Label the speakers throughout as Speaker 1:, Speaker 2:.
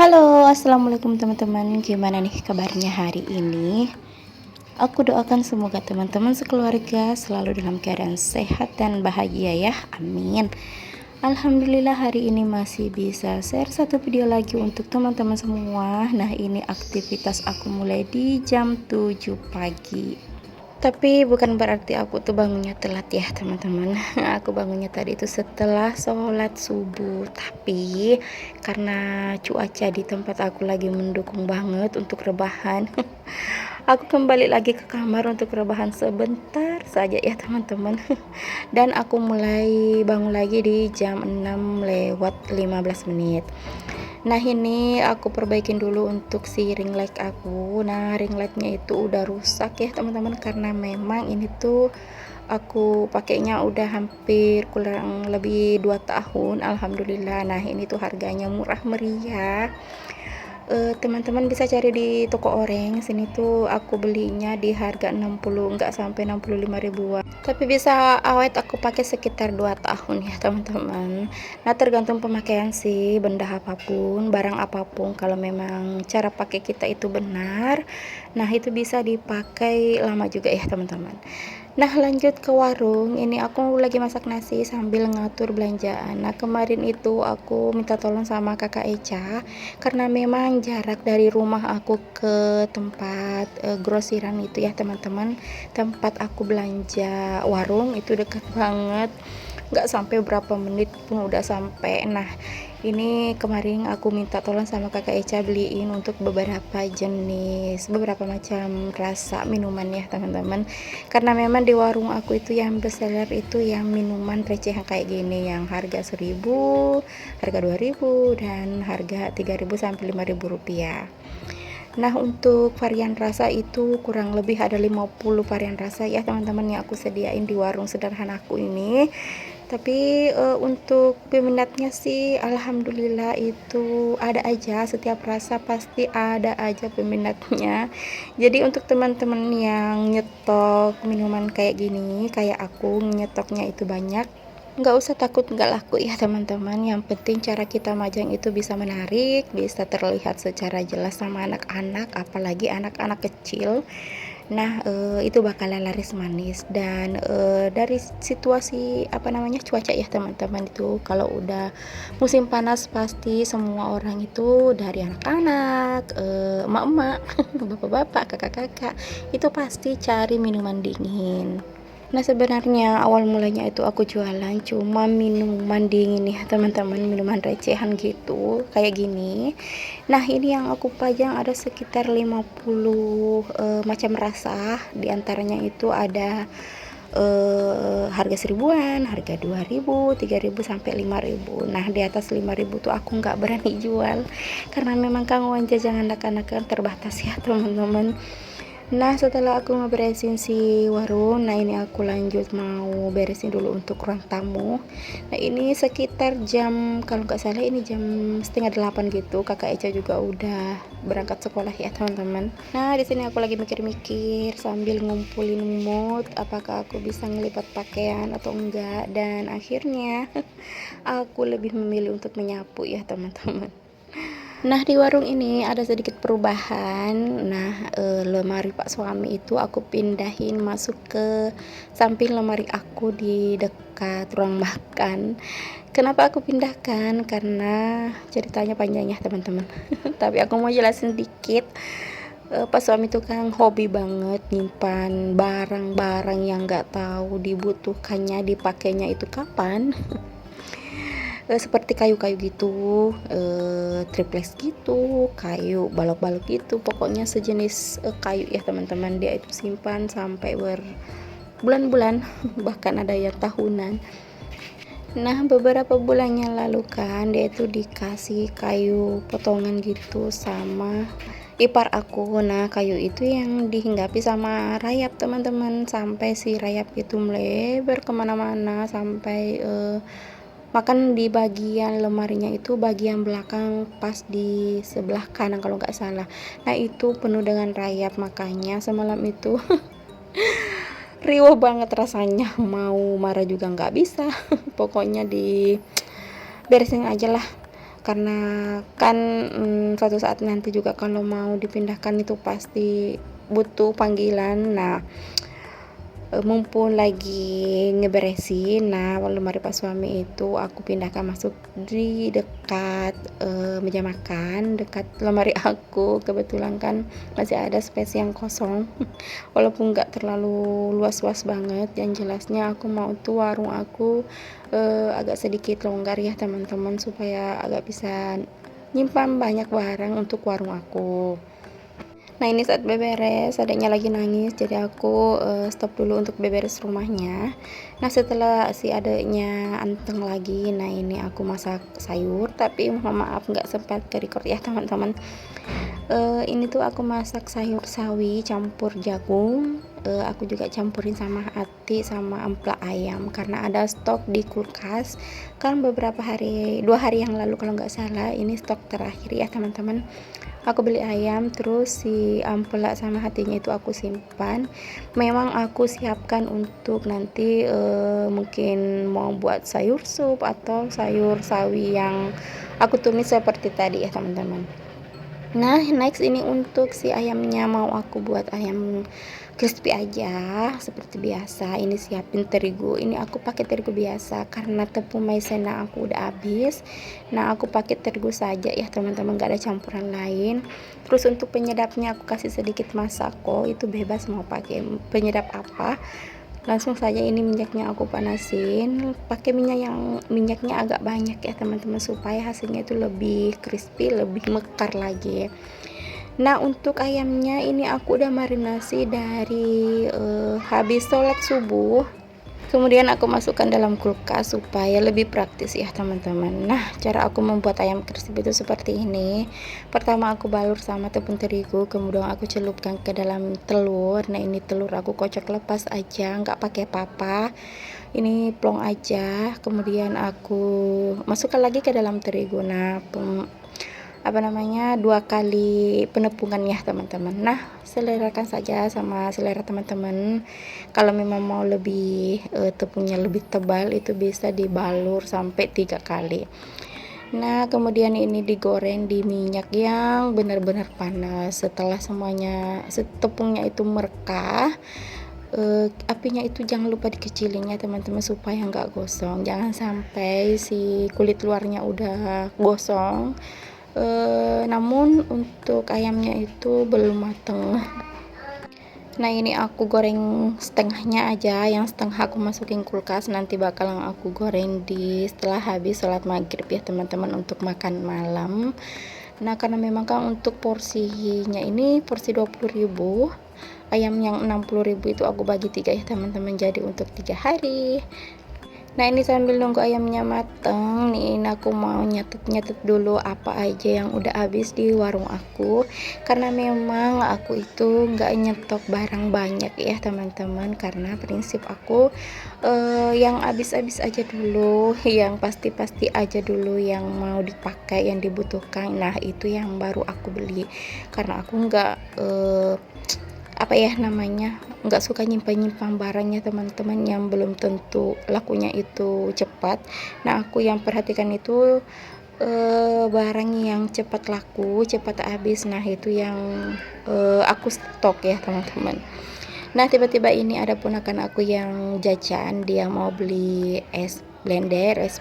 Speaker 1: Halo, assalamualaikum teman-teman. Gimana nih kabarnya hari ini? Aku doakan semoga teman-teman sekeluarga selalu dalam keadaan sehat dan bahagia ya. Amin. Alhamdulillah hari ini masih bisa share satu video lagi untuk teman-teman semua. Nah, ini aktivitas aku mulai di jam 7 pagi. Tapi bukan berarti aku tuh bangunnya telat ya teman-teman. Aku bangunnya tadi itu setelah sholat subuh. Tapi karena cuaca di tempat aku lagi mendukung banget untuk rebahan, aku kembali lagi ke kamar untuk rebahan sebentar saja ya teman-teman. Dan aku mulai bangun lagi di jam 6 lewat 15 menit. Nah, ini aku perbaikin dulu untuk si ring light aku. Nah, ring lightnya itu udah rusak ya teman-teman, karena memang ini tuh aku pakainya udah hampir kurang lebih 2 tahun. Alhamdulillah. Nah, ini tuh harganya murah meriah. Teman-teman bisa cari di toko oranye. Sini tuh aku belinya di harga 60, enggak sampai 65 ribuan, tapi bisa awet aku pakai sekitar 2 tahun ya teman-teman. Nah, tergantung pemakaian sih, benda apapun, barang apapun, kalau memang cara pakai kita itu benar, nah itu bisa dipakai lama juga ya teman-teman. Nah, lanjut ke warung. Ini aku lagi masak nasi sambil ngatur belanjaan. Nah, kemarin itu aku minta tolong sama kakak Eca, karena memang jarak dari rumah aku ke tempat grosiran itu ya teman-teman, tempat aku belanja warung itu dekat banget, nggak sampai berapa menit pun udah sampai. Nah, ini kemarin aku minta tolong sama kakak Eca beliin untuk beberapa jenis, beberapa macam rasa minuman ya teman-teman, karena memang di warung aku itu yang bestseller itu yang minuman recehan kayak gini, yang harga 1000, harga 2000, dan harga 3000 sampai 5000 rupiah. Nah, untuk varian rasa itu kurang lebih ada 50 varian rasa ya teman-teman yang aku sediain di warung sederhanaku ini. Tapi untuk peminatnya sih alhamdulillah itu ada aja, setiap rasa pasti ada aja peminatnya. Jadi untuk teman-teman yang nyetok minuman kayak gini, kayak aku nyetoknya itu banyak, nggak usah takut nggak laku ya teman-teman. Yang penting cara kita majang itu bisa menarik, bisa terlihat secara jelas sama anak-anak, apalagi anak-anak kecil. Nah, itu bakalan laris manis. Dan dari situasi apa namanya cuaca ya teman-teman, itu kalau udah musim panas pasti semua orang itu, dari anak-anak, emak-emak, bapak-bapak, kakak-kakak, itu pasti cari minuman dingin. Nah, sebenarnya awal mulanya itu aku jualan cuma minuman dingin ya teman-teman, minuman recehan gitu kayak gini. Nah, ini yang aku pajang ada sekitar 50 macam rasa. Diantaranya itu ada harga 1000-an, harga 2000, 3000 sampai 5000. Nah, di atas 5000 tuh aku nggak berani jual, karena memang kangguan jajan anak-anak kan terbatas ya teman-teman. Nah, setelah aku ngeberesin si warung, nah ini aku lanjut mau beresin dulu untuk ruang tamu. Nah, ini sekitar jam, kalau nggak salah ini jam setengah 8 gitu. Kakak Eca juga udah berangkat sekolah ya teman-teman. Nah, di sini aku lagi mikir-mikir sambil ngumpulin mood, apakah aku bisa ngelipat pakaian atau enggak. Dan akhirnya aku lebih memilih untuk menyapu ya teman-teman. Nah, di warung ini ada sedikit perubahan. Nah, lemari Pak suami itu aku pindahin masuk ke samping lemari aku di dekat ruang makan. Kenapa aku pindahkan? Karena ceritanya panjang ya teman-teman. Tapi aku mau jelasin dikit. Pak suami itu kan hobi banget nyimpan barang-barang yang nggak tahu dibutuhkannya, dipakainya itu kapan. Seperti kayu-kayu gitu, triplex gitu, kayu balok-balok gitu, pokoknya sejenis kayu ya teman-teman, dia itu simpan sampai berbulan-bulan bahkan ada yang tahunan. Nah, beberapa bulannya lalu kan dia itu dikasih kayu potongan gitu sama ipar aku. Nah, kayu itu yang dihinggapi sama rayap teman-teman, sampai si rayap itu melebar kemana-mana, sampai makan di bagian lemarinya itu bagian belakang pas di sebelah kanan kalau nggak salah. Nah, itu penuh dengan rayap, makanya semalam itu riuh banget rasanya, mau marah juga nggak bisa. Pokoknya di beresin aja lah. karena kan suatu saat nanti juga kalau mau dipindahkan itu pasti butuh panggilan. Nah, mumpung lagi ngeberesin, nah lemari pak suami itu aku pindahkan masuk di dekat meja makan, dekat lemari aku. Kebetulan kan masih ada space yang kosong walaupun nggak terlalu luas-luas banget. Yang jelasnya aku mau tuh warung aku agak sedikit longgar ya teman-teman, supaya agak bisa nyimpan banyak barang untuk warung aku. Nah, ini saat beberes adiknya lagi nangis, jadi aku stop dulu untuk beberes rumahnya. Nah, setelah si adiknya anteng lagi, nah ini aku masak sayur, tapi mohon maaf nggak sempat ke record ya teman-teman. Ini tuh aku masak sayur sawi campur jagung. Aku juga campurin sama hati sama emplak ayam karena ada stok di kulkas kan beberapa hari, 2 hari yang lalu kalau nggak salah. Ini stok terakhir ya teman-teman. Aku beli ayam, terus si ampela sama hatinya itu aku simpan. Memang aku siapkan untuk nanti mungkin mau buat sayur sup atau sayur sawi yang aku tumis seperti tadi ya teman-teman. Nah, next ini untuk si ayamnya mau aku buat ayam crispy aja seperti biasa. Ini siapin terigu, ini aku pakai terigu biasa karena tepung maizena aku udah habis. Nah, aku pakai terigu saja ya teman-teman, gak ada campuran lain. Terus untuk penyedapnya aku kasih sedikit masako, itu bebas mau pakai penyedap apa. Langsung saja ini minyaknya aku panasin, pakai minyaknya agak banyak ya teman-teman, supaya hasilnya itu lebih crispy, lebih mekar lagi. Nah, untuk ayamnya ini aku udah marinasi dari habis sholat subuh. Kemudian aku masukkan dalam kulkas supaya lebih praktis ya teman-teman. Nah, cara aku membuat ayam crispy itu seperti ini. Pertama aku balur sama tepung terigu, kemudian aku celupkan ke dalam telur. Nah, ini telur aku kocok lepas aja, nggak pakai papa. Ini plong aja. Kemudian aku masukkan lagi ke dalam terigu. Nah, 2 kali penepungan ya teman-teman. Nah, selerakan saja sama selera teman-teman. Kalau memang mau lebih tepungnya lebih tebal, itu bisa dibalur sampai 3 kali. Nah, kemudian ini digoreng di minyak yang benar-benar panas. Setelah semuanya tepungnya itu merekah, apinya itu jangan lupa dikecilin ya teman-teman, supaya nggak gosong. Jangan sampai si kulit luarnya udah gosong namun untuk ayamnya itu belum mateng. Nah, ini aku goreng setengahnya aja, yang setengah aku masukin kulkas, nanti bakalan aku goreng di setelah habis sholat maghrib ya teman-teman, untuk makan malam. Nah, karena memang kan untuk porsinya ini porsi 20.000, ayam yang 60.000 itu aku bagi 3 ya teman-teman, jadi untuk 3 hari. Nah, ini sambil nunggu ayamnya mateng nih, ini aku mau nyatet dulu apa aja yang udah habis di warung aku, karena memang aku itu nggak nyetok barang banyak ya teman-teman, karena prinsip aku yang habis-habis aja dulu, yang pasti-pasti aja dulu, yang mau dipakai, yang dibutuhkan, nah itu yang baru aku beli. Karena aku nggak nggak suka nyimpan barangnya teman-teman yang belum tentu lakunya itu cepat. Nah, aku yang perhatikan itu barang yang cepat laku, cepat habis. Nah, itu yang aku stok ya teman-teman. Nah, tiba-tiba ini ada ponakan aku yang jajan, dia mau beli es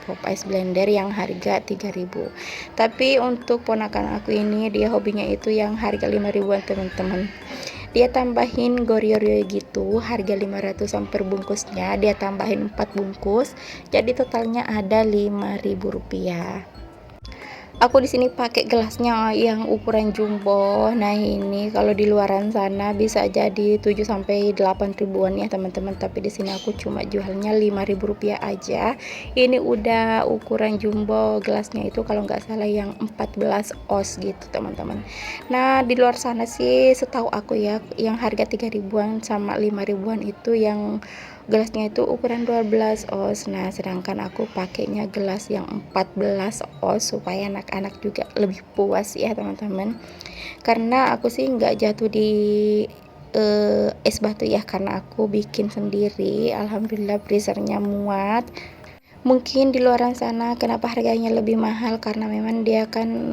Speaker 1: pop ice blender yang harga 3.000. Tapi untuk ponakan aku ini, dia hobinya itu yang harga 5.000-an teman-teman. Dia tambahin goryo-goryo gitu, harga 500 per bungkusnya, dia tambahin 4 bungkus, jadi totalnya ada 5.000 rupiah. Aku di sini pakai gelasnya yang ukuran jumbo. Nah, ini kalau di luaran sana bisa jadi 7 sampai 8 ribuan ya teman-teman, tapi di sini aku cuma jualnya 5.000 rupiah aja. Ini udah ukuran jumbo, gelasnya itu kalau nggak salah yang 14 oz gitu teman-teman. Nah, di luar sana sih setahu aku ya, yang harga 3 ribuan sama 5 ribuan itu yang gelasnya itu ukuran 12 oz. Nah, sedangkan aku pakainya gelas yang 14 oz supaya anak-anak juga lebih puas ya teman-teman. Karena aku sih nggak jatuh di es batu ya, karena aku bikin sendiri. Alhamdulillah freezernya muat. Mungkin di luaran sana kenapa harganya lebih mahal, karena memang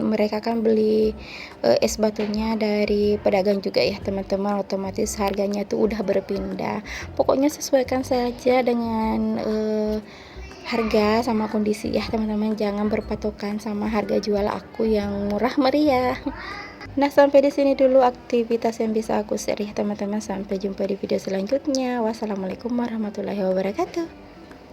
Speaker 1: mereka kan beli es batunya dari pedagang juga ya teman-teman, otomatis harganya tuh udah berpindah. Pokoknya sesuaikan saja dengan harga sama kondisi ya teman-teman, jangan berpatokan sama harga jual aku yang murah meriah. Nah, sampai di sini dulu aktivitas yang bisa aku share ya teman-teman. Sampai jumpa di video selanjutnya. Wassalamualaikum warahmatullahi wabarakatuh.